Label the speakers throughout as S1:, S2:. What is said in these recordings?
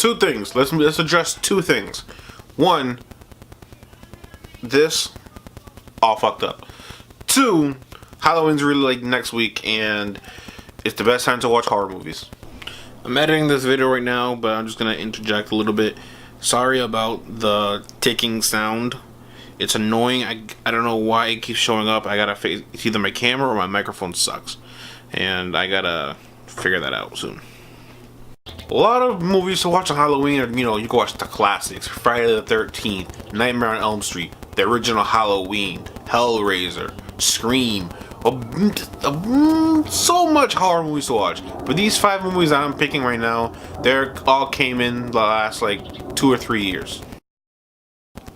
S1: Two things. Let's address two things. One, this all fucked up. Two, Halloween's really like next week, and it's the best time to watch horror movies. I'm editing this video right now, but I'm just gonna interject a little bit. Sorry about the ticking sound. It's annoying. I don't know why it keeps showing up. I gotta fix it's either my camera or my microphone sucks, and I gotta figure that out soon. A lot of movies to watch on Halloween are, you can watch the classics: Friday the 13th, Nightmare on Elm Street, the original Halloween, Hellraiser, Scream. So much horror movies to watch. But these 5 movies that I'm picking right now, they all came in the last like 2 or 3 years.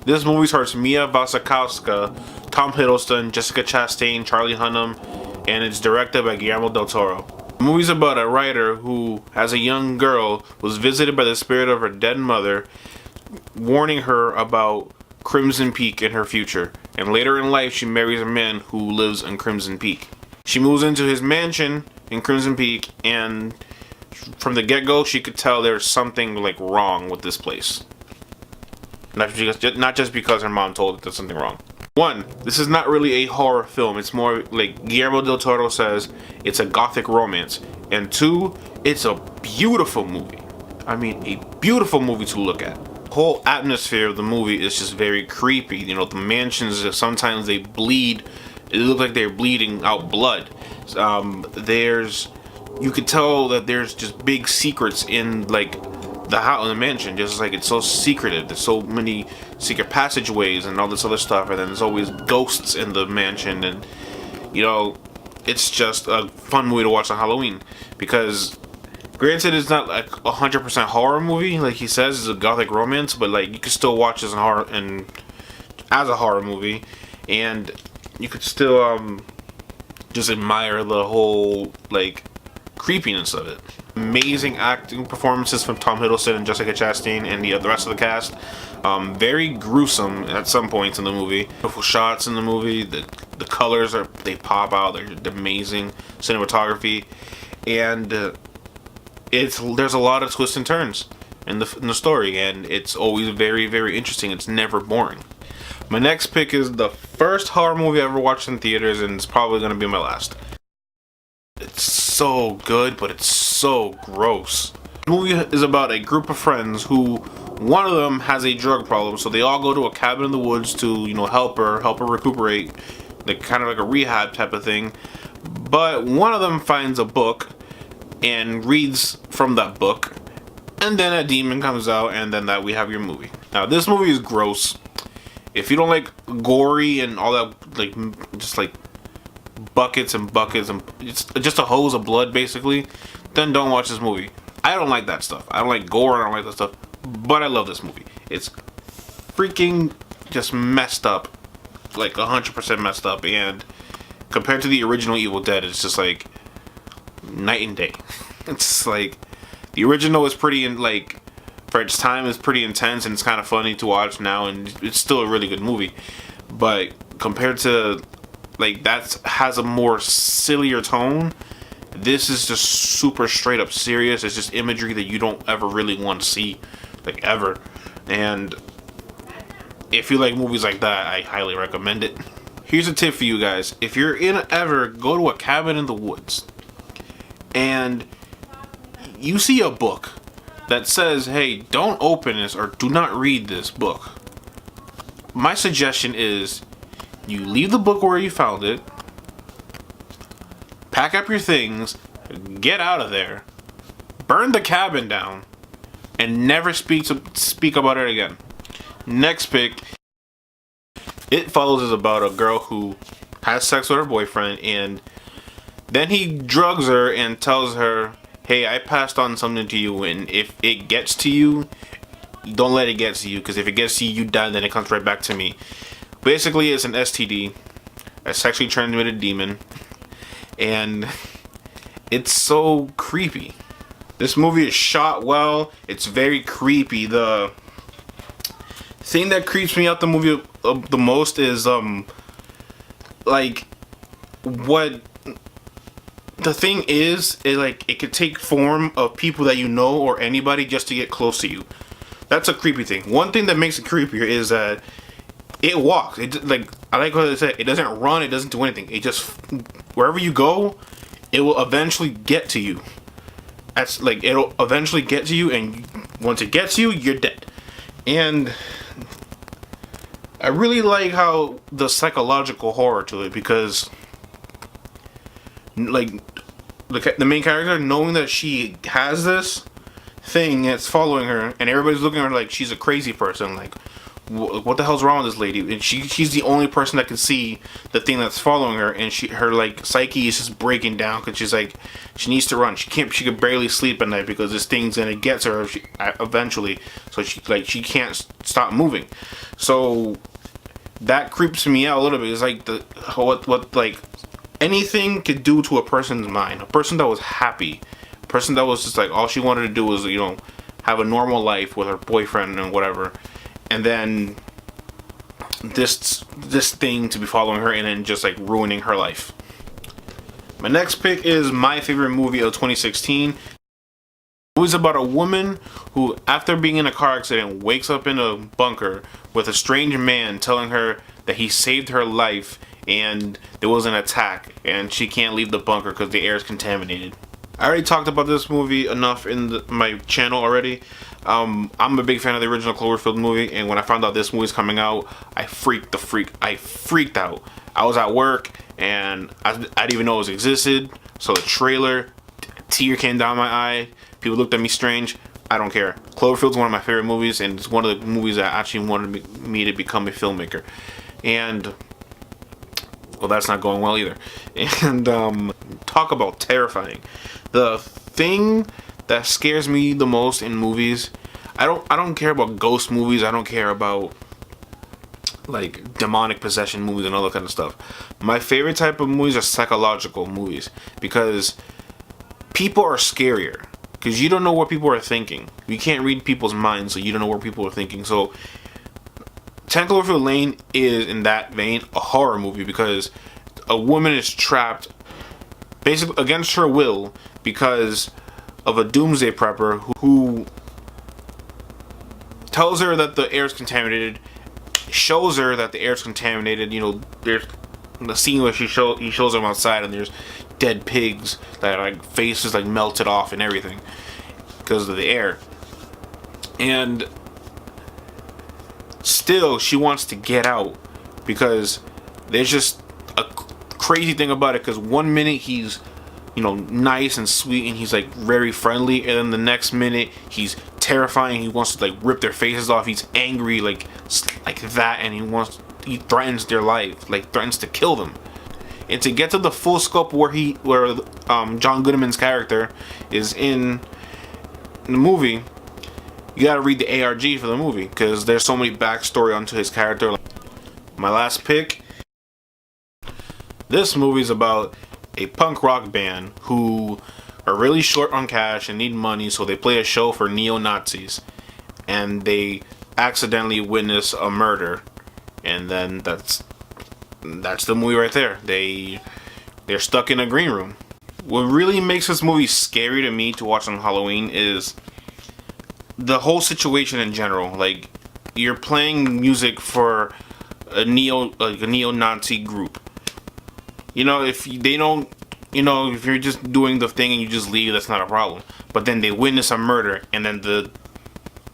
S1: This movie stars Mia Wasikowska, Tom Hiddleston, Jessica Chastain, Charlie Hunnam, and it's directed by Guillermo del Toro. The movie's about a writer who, as a young girl, was visited by the spirit of her dead mother, warning her about Crimson Peak in her future. And later in life, she marries a man who lives in Crimson Peak. She moves into his mansion in Crimson Peak, and from the get-go, she could tell there's something like wrong with this place. Not just because her mom told her there's something wrong. One, this is not really a horror film. It's more like Guillermo del Toro says, it's a gothic romance. And two, it's a beautiful movie. I mean, a beautiful movie to look at. The whole atmosphere of the movie is just very creepy. The mansions, sometimes they bleed. It looks like they're bleeding out blood. You could tell that there's just big secrets in like the house in the mansion, just like it's so secretive. There's so many secret passageways and all this other stuff, and then there's always ghosts in the mansion, and it's just a fun movie to watch on Halloween. Because granted, it's not like 100% horror movie, like he says, it's a gothic romance, but like you can still watch this as a horror movie, and you could still just admire the whole like creepiness of it. Amazing acting performances from Tom Hiddleston and Jessica Chastain and the rest of the cast. Very gruesome at some points in the movie. Beautiful shots in the movie. The colors they pop out. They're amazing cinematography, and there's a lot of twists and turns in the story, and it's always very, very interesting. It's never boring. My next pick is the first horror movie I ever watched in theaters, and it's probably gonna be my last. It's so good, but it's so gross. The movie is about a group of friends who, one of them has a drug problem, so they all go to a cabin in the woods to, help her recuperate, like kind of like a rehab type of thing. But one of them finds a book and reads from that book, and then a demon comes out, and then we have your movie. Now, this movie is gross. If you don't like gory and all that, like just like buckets and buckets and it's just a hose of blood basically, then don't watch this movie. I don't like that stuff. I don't like gore. I don't like that stuff. But I love this movie. It's freaking just messed up, like 100% messed up. And compared to the original Evil Dead, it's just like night and day. It's like the original is pretty like for its time is pretty intense, and it's kind of funny to watch now, and it's still a really good movie. But compared to like that has a more sillier tone, this is just super straight up serious. It's just imagery that you don't ever really want to see, like ever. And if you like movies like that, I highly recommend it. Here's a tip for you guys: if you're go to a cabin in the woods and you see a book that says, hey, don't open this or do not read this book, my suggestion is you leave the book where you found it, pack up your things, get out of there, burn the cabin down, and never speak about it again. Next pick, It Follows is about a girl who has sex with her boyfriend, and then he drugs her and tells her, hey, I passed on something to you, and if it gets to you, don't let it get to you, because if it gets to you, you die, then it comes right back to me. Basically, it's an STD, a sexually transmitted demon, and it's so creepy. This movie is shot well. It's very creepy. The thing that creeps me out the movie the most is like what the thing is, it could take form of people that you know or anybody just to get close to you. That's a creepy thing. One thing that makes it creepier is that it walks. It like I like what I said. It doesn't run. It doesn't do anything. It just wherever you go, it will eventually get to you. That's like it'll eventually get to you, and once it gets you, you're dead. And I really like how the psychological horror to it, because like the main character, knowing that she has this thing that's following her, and everybody's looking at her like she's a crazy person, like what the hell's wrong with this lady? And she's the only person that can see the thing that's following her, and her like psyche is just breaking down because she's like she needs to run. She could barely sleep at night because this thing's gonna get to her eventually. So she can't stop moving. So that creeps me out a little bit. It's like what like anything could do to a person's mind. A person that was happy, a person that was just like all she wanted to do was have a normal life with her boyfriend and whatever, and then this thing to be following her and then just like ruining her life. My next pick is my favorite movie of 2016. The movie's about a woman who, after being in a car accident, wakes up in a bunker with a strange man telling her that he saved her life and there was an attack and she can't leave the bunker because the air is contaminated. I already talked about this movie enough in my channel already. I'm a big fan of the original Cloverfield movie, and when I found out this movie's coming out, I freaked out. I was at work and I didn't even know it existed. So the trailer, tear came down my eye. People looked at me strange. I don't care. Cloverfield's one of my favorite movies, and it's one of the movies that actually wanted me to become a filmmaker. And well, that's not going well either. And talk about terrifying. The thing that scares me the most in movies, I don't care about ghost movies. I don't care about like demonic possession movies and all that kind of stuff. My favorite type of movies are psychological movies, because people are scarier because you don't know what people are thinking. You can't read people's minds, so you don't know what people are thinking. So 10 Cloverfield Lane is, in that vein, a horror movie, because a woman is trapped basically against her will because of a doomsday prepper who tells her that the air is contaminated, shows her that the air is contaminated. There's the scene where he shows them outside, and there's dead pigs that like faces like melted off and everything because of the air. And still, she wants to get out because there's just a crazy thing about it. Because one minute he's nice and sweet and he's like very friendly, and then the next minute he's terrifying. He wants to like rip their faces off. He's angry like that, and he threatens their life, like threatens to kill them. And to get to the full scope where John Goodman's character is in the movie, you gotta read the ARG for the movie, because there's so many backstory onto his character. My last pick. This movie is about a punk rock band who are really short on cash and need money, so they play a show for neo-Nazis, and they accidentally witness a murder, and then that's the movie right there. They're stuck in a green room. What really makes this movie scary to me to watch on Halloween is the whole situation in general. Like, you're playing music for a neo-Nazi group. If they don't, if you're just doing the thing and you just leave, that's not a problem. But then they witness a murder, and then the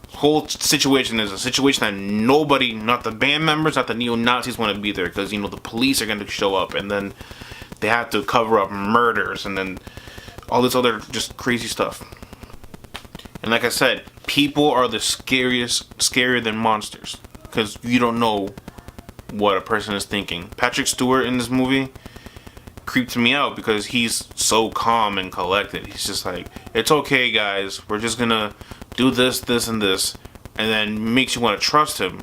S1: whole situation is a situation that nobody, not the band members, not the neo-Nazis, want to be there, because the police are going to show up, and then they have to cover up murders, and then all this other just crazy stuff. And like I said, people are the scarier than monsters, because you don't know what a person is thinking. Patrick Stewart in this movie creeped me out because he's so calm and collected. He's just like, it's okay guys, we're just gonna do this, this, and this, and then makes you want to trust him.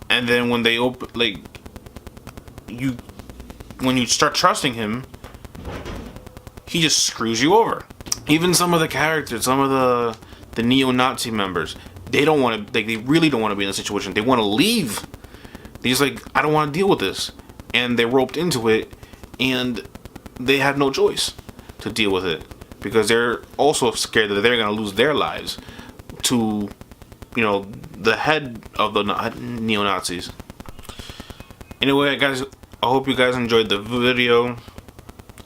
S1: And then when they when you start trusting him, he just screws you over. Even some of the characters, some of the neo-Nazi members, they don't want to, they really don't want to be in a situation. They want to leave. They're just like, I don't want to deal with this, and they're roped into it, and they have no choice. to deal with it, because they're also scared that they're going to lose their lives to, you know, the head of the neo-Nazis. Anyway, guys, I hope you guys enjoyed the video.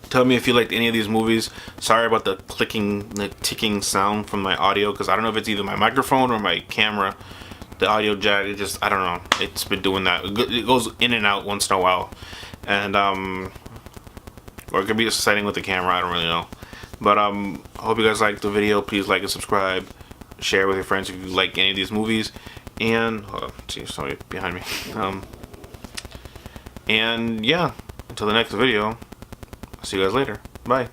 S1: Tell me if you liked any of these movies. Sorry about the clicking, the ticking sound from my audio, because I don't know if it's either my microphone or my camera. The audio jack, it just, I don't know. It's been doing that. It goes in and out once in a while. And, or it could be just setting with the camera, I don't really know. But, I hope you guys liked the video. Please like and subscribe. Share with your friends if you like any of these movies. And, hold on, see, somebody behind me. And, yeah, until the next video, I'll see you guys later. Bye.